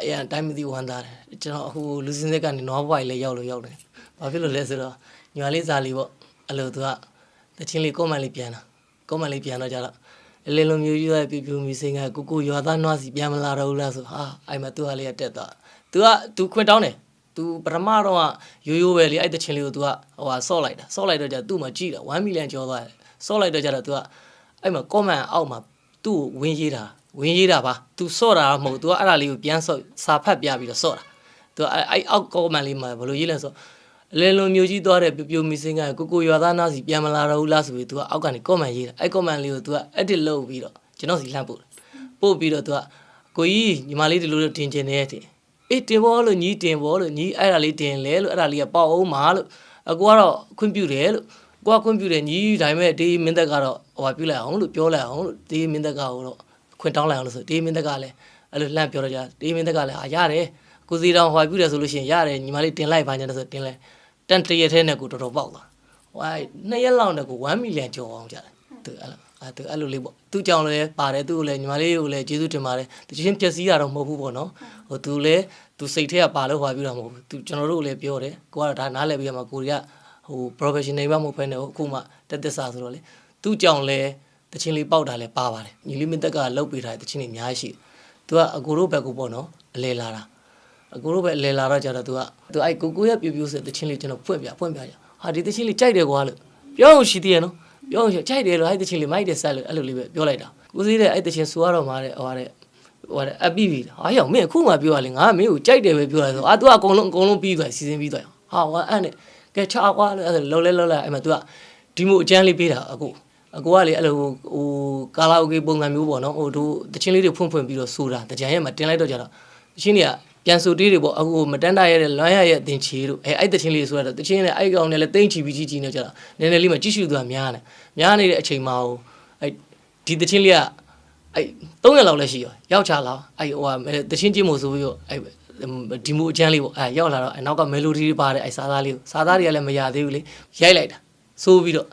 အရင်တိုင်းမသိဝမ်းသားတယ်ကျွန်တော်အခုလူစင်းစစ်ကနေနွားဘွားကြီးလည်းရောက်တယ်ဘာဖြစ်လို့လဲဆိုတော့ညီမလေးစားလေးပေါ့အဲ့လိုသူကတချင်းလေးကောမန်လေးပြန်တော့ကြတော့လေလုံးမျိုးကြီးရဲ့ပြူမီစင်ကကိုရွာသားနွားစီပြန်မလာတော့ဘူးလားဆိုဟာအဲ့မှာသူကလေးတက်သွားသူခွင့်တောင်းတယ်သူပထမတော့ရိုးပဲလေအဲ့တချင်းလေးကိုသူကဟိုဟာဆော့လိုက်တော့ကြသူ့မှာကြည့်တာ1 million ကျော်သွားတယ်ဆော့လိုက်တော့ကြတော့သူကအဲ့မှာ comment အောက်မှာသူ့ကိုဝင်ရေးတာပါသူဆော့တာမဟုတ်သူကအဲ့ဒါလေးကိုပြန်ဆော့စာဖတ်ပြပြီးတော့ဆော့တာသူကအဲ့အောက် comment လေးမှာဘယ်လိုရေးလဲဆိုလေလုံးမျိုးကြီးသွားတဲ့ပြူမီစင်ကကိုရွာသားနွားစီပြန်မလာတော့ဘူးလားဆိုပြီးသူကအောက်ကနေ comment ရေးတာအဲ့ comment လေးကိုသူက edit လုပ်ပြီးတော့ကျွန်တော်စီလှမ်းပို့ပြီးတော့သူကကိုကြီးညီမလေးဒီလိုတင်ချင်တယ်တဲ့အေးတင်ဘောလို့ညီတင်ဘောလို့ညီအဲ့ဒါလေးတင်လဲလို့အဲ့ဒါလေးကပေါက်အောင်မာလို့အကူကတော့ခွင့်ပြုတယ်လို့ကိုကခွင့်ပြုတယ်ညီဒါပေမဲ့ဒီမင်းသက်ကတော့ဟိုပြုလိုက်အောင်လို့ပြောလိုက်အောင်လို့ဒီမင်းသက်ကတော့ခွင့်တောင်းလိုက်အောင်လို့ဆိုဒီမင်းသက်ကလည်းအဲ့လိုလှမ်းပြောတော့ကြဒီမင်းသက်ကလည်းရတယ်ကိုစီတောင်ဟိုပြုတယ်ဆိုလို့ရှိရင်ရတယ်ညီမလေးတင်လိုက်ပါညာဆိုတင်လဲတန်တရက်ထဲနဲ့ကိုတော်တော်ပေါက်သွားဟို2ရက်လောက်နဲ့ကို1 million ကျော်အောင်ကြတယ်သူအဲ့လိုလေးပေါ့သူကြောင်လည်းပါတယ်သူ့ကိုလည်းညီမလေးကိုလည်းကျေးဇူးတင်ပါတယ်တချင်းပြက်စီးတာတော့မဟုတ်ဘူးပေါ့နော်ဟိုသူလည်းသူစိတ်ထဲကပါလို့ဟိုပြုတာမဟုတ်ဘူးသူကျွန်တော်တို့လည်းပြောတယ်ကိုကတော့ဒါနားလည်ပြီးမှကိုရီးယားဟို professional မဟုတ်ဘဲနဲ့အခုမှတက်သစာဆိုတော့လေသူကြောင်လည်းတချင်းလေးပေါက်တာလည်းပါပါတယ်ညီလေးမင်းသက်ကလှုပ်ပေးထားတဲ့တချင်းလေးအများကြီးရှိသူကအကိုတို့ဘက်ကိုပေါ့နော်အလဲလာတာအကိုတို့ပဲအလဲလာတော့ကြတော့သူအဲ့ကိုရဲ့ပြပြဆိုတချင်းလေးကျွန်တော်ဖွင့်ပြကြဟာဒီတချင်းလေးကြိုက်တယ်ကွာလို့ပြောအောင်ရှိသေးရနော်ပြောအောင်ရှိကြိုက်တယ်လို့အဲ့တချင်းလေးမိုက်တယ်ဆက်လို့အဲ့လိုလေးပဲပြောလိုက်တာကိုစီးတဲ့အဲ့တချင်းဆိုရတော့မှာတဲ့ဟိုတဲ့အပီးပြီဟာရောက်မင်းအခုမှပြောရလေငါမင်းကိုကြိုက်တယ်ပဲပြောရဆိုသူကအကုန်လုံးပြီးသွားစီစဉ်ပြီးသွားဟာအဲ့နဲ့ကဲချာကွာလို့အဲ့လိုလှုပ်အဲ့မှာသူကဒီမိုအကျန်းလေးပေးတာအကိုကလေအဲ့လိုဟိုကာလာโอเคပုံစံမျိုးပေါ့နော်ဟိုတို့တချင်းလေးတွေဖွင့်ပြီးတော့ဆိုတာတကြံရဲ့မှာတင်လိုက်တော့ကြတော့တချင်းတွေကပြန်ဆိုတေးတွေပေါ့အခုမတန်းတရရဲ့လွမ်းရရဲ့တင်ချီတို့အဲ့တချင်းလေးဆိုတော့တချင်းနဲ့အဲ့ကောင်နဲ့လည်းတိမ့်ချီပြီးကြီးနေကြတော့နည်းနည်းလေးမှကြည့်ရှုသူကများနေတဲ့အချိန်မှာဟိုအဲ့ဒီတချင်းလေးကအဲ့3ရက်လောက်လည်းရှိရောရောက်ချလာအဲ့ဟိုတချင်းချင်းမို့ဆိုပြီးတော့အဲ့ဒီမိုအကျန်းလေးပေါ့အဲ့ရောက်လာတော့အနောက်ကမယ်လိုဒီတွေပါတယ်အဲ့စာသားတွေကလည်းမရသေးဘူးလေရိုက်လိုက်တာဆိုပြီးတော့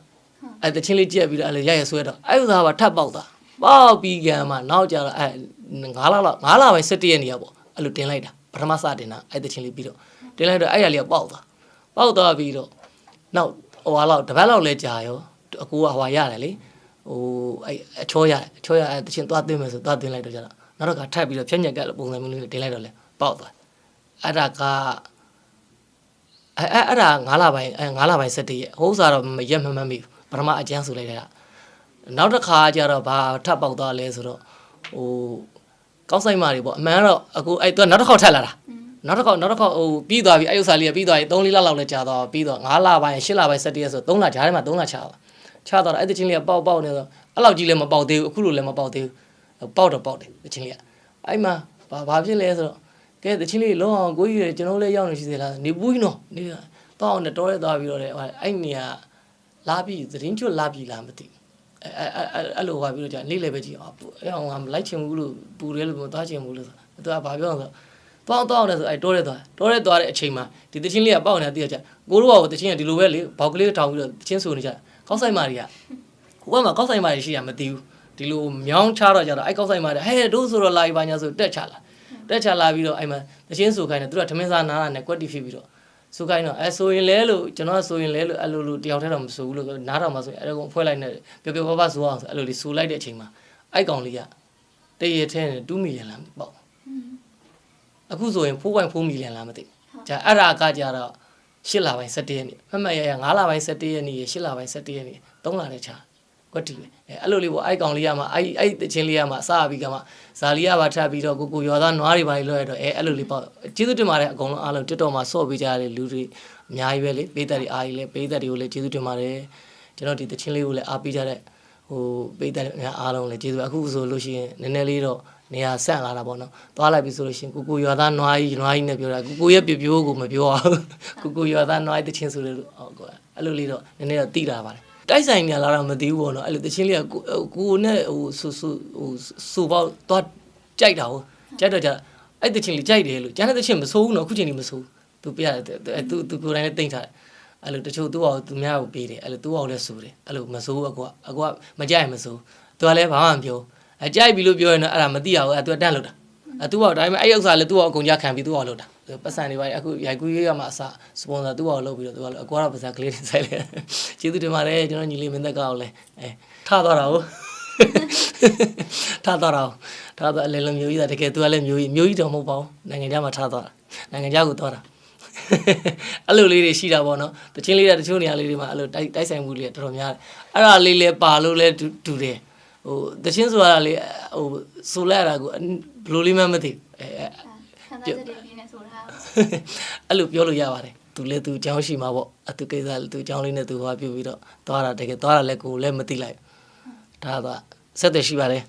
အဲ့တချင်းလေးကြက်ပြီးတော့အဲ့ရိုက်ရဆွဲတော့အဲ့ဥစားကထပ်ပေါက်ပြီးကံမှာနောက်ကြတော့အဲ့9လပိုင်း17ရက်နေရပေါ့အဲ့လိုတင်လိုက်တာပထမစတင်တာအဲ့တချင်းလေးပြီးတော့တင်လိုက်တော့အဲ့ရလေးကပေါက်သွားပြီးတော့နောက်ဟိုဟာလောက်တပတ်လောက်လဲကြာရောအကူကဟိုရတယ်လေဟိုအဲ့အချောရအဲ့တချင်းသွားသွင်းမယ်ဆိုသွားသွင်းလိုက်တော့ကြတော့နောက်တော့ကထပ်ပြီးတော့ဖြက်ညက်ကပုံစံမျိုးလေးတင်လိုက်တော့လဲပေါက်သွားအဲ့ဒါကအဲ့ဒါ9လပိုင်း17ရက်ဟိုးစားတော့ရက်မှတ်မိပထမအကျန်းဆိုလိုက်တာနောက်တစ်ခါကျတော့ဘာထပ်ပေါက်သွားလဲဆိုတော့ဟိုကောက်ဆိုင်မာတွေပေါ့အမှန်တော့အခုအဲ့သူနောက်တစ်ခေါက်ထပ်လာတာနောက်တစ်ခေါက်ဟိုပြီးသွားပြီအဲ့ဥစားလေးကပြီးသွားပြီ3-4လလောက်လည်းကြာသွားပြီးတော့9လပိုင်း8လပိုင်း17ရက်ဆို3လကြားထဲမှာ3လချသွားအဲ့တချင်းလေးကပေါက်နေတော့အဲ့လောက်ကြီးလည်းမပေါက်သေးဘူးအခုလိုလည်းမပေါက်သေးဘူးပေါက်တယ်တချင်းလေးကအဲ့မှာဘာဖြစ်လဲဆိုတော့ကဲတချင်းလေးလုံးအောင်ကိုကြီးရကျွန်တော်လည်းရောက်နေရှိသေးလားနေပူးကြီးနော်နေတော့အောင်တော်ရဲသွားပြီးတော့အဲ့နေကလာပြီးသတင်းကျွတ်လာပြီးလားမသိအဲ့လိုဟောပြီးတော့ကြာနေ့လည်းပဲကြည့်အောင်အဲ့အောင်ငါမလိုက်ချင်ဘူးလို့ပူရဲလို့မသွားချင်ဘူးလို့သူကဘာပြောအောင်ဆိုတော့လဲဆိုအဲ့တော်ရဲသွားတဲ့အချိန်မှာဒီတချင်းလေးကပေါက်နေတာသိရကြကိုတို့ကတချင်းကဒီလိုပဲလေဘောက်ကလေးထောင်ပြီးတော့တချင်းဆိုနေကြကောက်ဆိုင်မာတွေကဟိုကမှာကောက်ဆိုင်မာတွေရှိရမသိဘူးဒီလိုမြောင်းချတော့ကြတော့အဲ့ကောက်ဆိုင်မာတွေဟဲ့တို့ဆိုတော့လာပြီပါညာဆိုတက်ချလာပြီးတော့အဲ့မှာတချင်းဆိုခိုင်းတယ်သူကထမင်းစားနားတာနဲ့ကွက်တီဖြစ်ပြီးတော့ဆိုခိုင်းတော့ဆိုရင်လဲလို့ကျွန်တော်ဆိုရင်လဲလို့အဲ့လိုတယောက်တည်းတော့မဆိုဘူးလို့နားတော်မှာဆိုရင်အဲ့ကောင်ဖွဲ့လိုက်နေပြောပါဆိုအောင်ဆိုအဲ့လိုလေးဆိုလိုက်တဲ့အချိန်မှာအဲ့ကောင်လေးကတရထဲနဲ့2 million လားပေါ့အခုဆိုရင်4.4 million လားမသိဘူးကြာအဲ့ဒါကကြတော့8လပိုင်း17ရက်နေ့မှတ်ရ9လပိုင်း17ရက်နေ့8လပိုင်း17ရက်နေ့3လနဲ့ချာကွက်တီပဲအဲ့လိုလေးပေါ့အဲ့ကောင်လေးကမှအဲ့တချင်းလေးကမှစပြီးကမှဇာလီကပါထပ်ပြီးတော့ကိုရွာသားနွားတွေပါလို့ရတော့အဲ့လိုလေးပေါ့ကျေးဇူးတင်ပါတယ်အကုန်လုံးအားလုံးTikTokမှာဆော့ပေးကြတဲ့လူတွေအများကြီးပဲလေပေးသက်တွေအားကြီးလဲပေးသက်တွေကိုလည်းကျေးဇူးတင်ပါတယ်ကျွန်တော်ဒီတချင်းလေးကိုလည်းအားပေးကြတဲ့ဟိုပေးသက်အားလုံးလည်းကျေးဇူးအခုဆိုလို့ရှိရင်နည်းနည်းလေးတော့နေရာဆန့်လာတာပေါ့နော်သွားလိုက်ပြီဆိုလို့ရှိရင်ကိုရွာသားနွားကြီးနဲ့ပြောတာကိုရဲ့ပြပြိုးကိုမပြောအောင်ကိုရွာသားနွားကြီးတချင်းဆိုလို့ဟုတ်ကောအဲ့လိုလေးတော့နည်းနည်းတော့တိလာပါတယ်တိုက်ဆိုင်နေလာတော့မသိဘူးပေါ့နော်အဲ့လိုတချင်းလေးကကိုနဲ့ဟိုစူပေါသွားကြိုက်တာဟုတ်ကြိုက်တော့ကြအဲ့တချင်းလေးကြိုက်တယ်လို့ကျန်တဲ့တချင်းမဆိုးဘူးနော်အခုချိန်ကြီးမဆိုးသူပြရတယ်သူကိုယ်တိုင်လည်းတိတ်ထားတယ်အဲ့လိုတချို့သူ့အောင်သူများကိုပေးတယ်အဲ့လိုသူ့အောင်လည်းဆိုတယ်အဲ့လိုမဆိုးဘူးအကွာမကြိုက်မဆိုးသူကလည်းဘာမှမပြောကြိုက်ပြီလို့ပြောရင်တော့အဲ့ဒါမသိရဘူးအဲ့သူကတန့်လို့တာ သူကဒါပေမဲ့အဲ့ဥစ္စာလည်းသူကအကုန်ကြခံပြီးသူကလုပ်တာပတ်စံတွေပါအခုရိုက်ကူးရေးကမှအစစပွန်ဆာသူကလုပ်ပြီးတော့သူကအကွာတော့ပတ်စံကလေးတွေဆိုင်လေကျေးဇူးတင်ပါတယ်ကျွန်တော်ညီလေးမင်းသက်ကောက်လဲထားသွားတာဟုတ်ထားသွားအလဲလုံးမျိုးကြီးတာတကယ်သူကလည်းမျိုးကြီးတော့မဟုတ်ပါဘူးနိုင်ငံခြားမှာထားသွားတာနိုင်ငံခြားကိုသွားတာအဲ့လိုလေးတွေရှိတာပေါ့နော်တချင်းလေးတချို့နေရာလေးတွေမှာအဲ့လိုတိုက်ဆိုင်မှုလေးတော်တော်များတယ်အဲ့ဒါလေးလဲပါလို့လဲတူတယ်ဟိုတချင်းဆိုတာလေဟိုဆိုလိုက်ရတာကိုဘယ်လိုလေးမှမသိအဲ့လိုပြောလို့ရပါတယ်သူလည်းသူအကြောင်းရှိမှာပေါ့အသူကိစ္စသူအကြောင်းလေးနဲ့သူဟောပြပြီးတော့သွားတာတကယ်သွားတာလည်းကိုလည်းမသိလိုက်ဒါကဆက်တယ်ရှိပါတယ်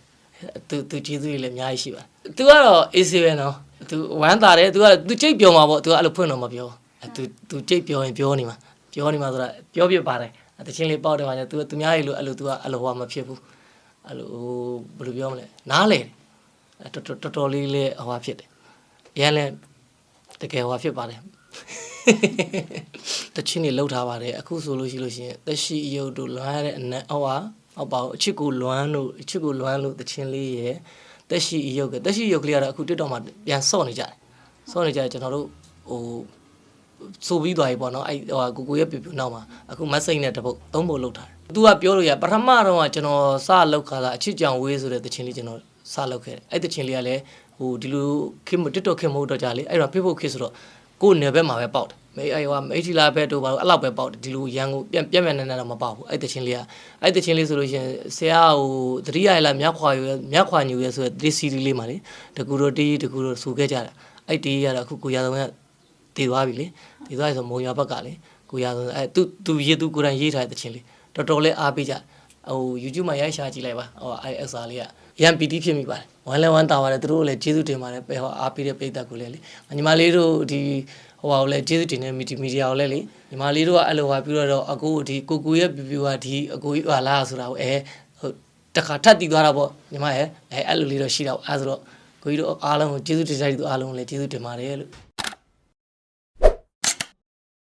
သူကျေးဇူးတွေလည်းအများကြီးရှိပါတယ်သူကတော့ AC ပဲနော်သူဝမ်းသာတယ်သူကြိတ်ပြောမှာပေါ့သူကအဲ့လိုဖွင့်တော့မပြောသူကြိတ်ပြောရင်ပြောနေမှာဆိုတာပြောပြပါတယ်တချင်းလေးပေါက်တယ်ပါညာသူများကြီးလို့အဲ့လိုသူကအဲ့လိုဟောမဖြစ်ဘူးအဲ့လိုဘယ်လိုပြောမလဲနားလေတော်တော်လေးလေးဟောဖြစ်တယ်ရန်လည်းတကယ်ဟောဖြစ်ပါတယ်တချင်းနေလောက်ထားပါတယ်အခုဆိုလို့ရှိရင်သက်ရှိအယုတ်တို့လွမ်းရတဲ့အနက်အောက်ပါအချစ်ကိုလွမ်းလို့တချင်းလေးရယ်သက်ရှိအယုတ်ကလေးကတော့အခုTikTokမှာပြန်ဆော့နေကြတယ်ကျွန်တော်တို့ဟိုဆိုပြီးသွားပြီပေါ့နော်အဲ့ကိုရဲ့ပြပြနောက်မှာအခုမက်ဆေ့နဲ့တပုတ်3ပုတ်လောက်ထားတယ်သူကပြောလို့ရပထမတော့ကကျွန်တော်စလောက်ခါတာအချစ်ကြောင်ဝေးဆိုတဲ့တချင်းလေးကျွန်တော်စလောက်ခဲ့တယ်အဲ့တချင်းလေးကလည်းဟိုဒီလိုTikTok ခင်မဟုတ်တော့ကြလေအဲ့တော့ Facebook ခေတ်ဆိုတော့ကိုယ်နယ်ဘက်မှာပဲပေါက်တယ်မိထီလာဘက်တို့ဘာလို့အဲ့လောက်ပဲပေါက်တယ်ဒီလိုရန်ကိုပြက်နေတော့မပေါက်ဘူးအဲ့တချင်းလေးဆိုလို့ရှင်ဆရာဟိုသတိရလာမြခွာညူရဲဆိုတဲ့ဒီ CD လေးမှာလေတကူတော့ဆိုခဲ့ကြတာအဲ့တီးရတော့အခုကိုရဆုံးကတည်သွားပြီလေတည်သွားပြီဆိုမုံရွာဘက်ကလေကိုရဆုံးအဲ့သူရေးသူကိုယ်တိုင်ရေးထားတဲ့တချင်းလေးတော်တော်လေးအားပေးကြဟို YouTube မှာရိုက်ရှာကြည့်လိုက်ပါဟိုအဲ့ XR လေးကရန်ပီတီဖြစ်မိပါတယ်ဝမ်းတာပါတယ်သူတို့လည်းကျေးဇူးတင်ပါတယ်ပဲဟောအားပေးတဲ့ပိတ်သက်ကိုလည်းလေညီမလေးတို့ဒီဟိုဟာလည်းကျေးဇူးတင်တဲ့မီဒီယာကိုလည်းလေညီမလေးတို့ကအဲ့လိုဟာပြီးတော့အကိုဒီကိုရဲ့ပြပြကဒီအကိုကြီးဟာလားဆိုတာကိုဟိုတခါထပ်တည်သွားတာပေါ့ညီမရဲ့အဲ့လိုလေးတော့ရှိတော့အဲ့ဆိုတော့ကိုကြီးတို့အားလုံးကိုကျေးဇူးတင်ကြတဲ့သူအားလုံးလည်းကျေးဇူးတင်ပါတယ်လို့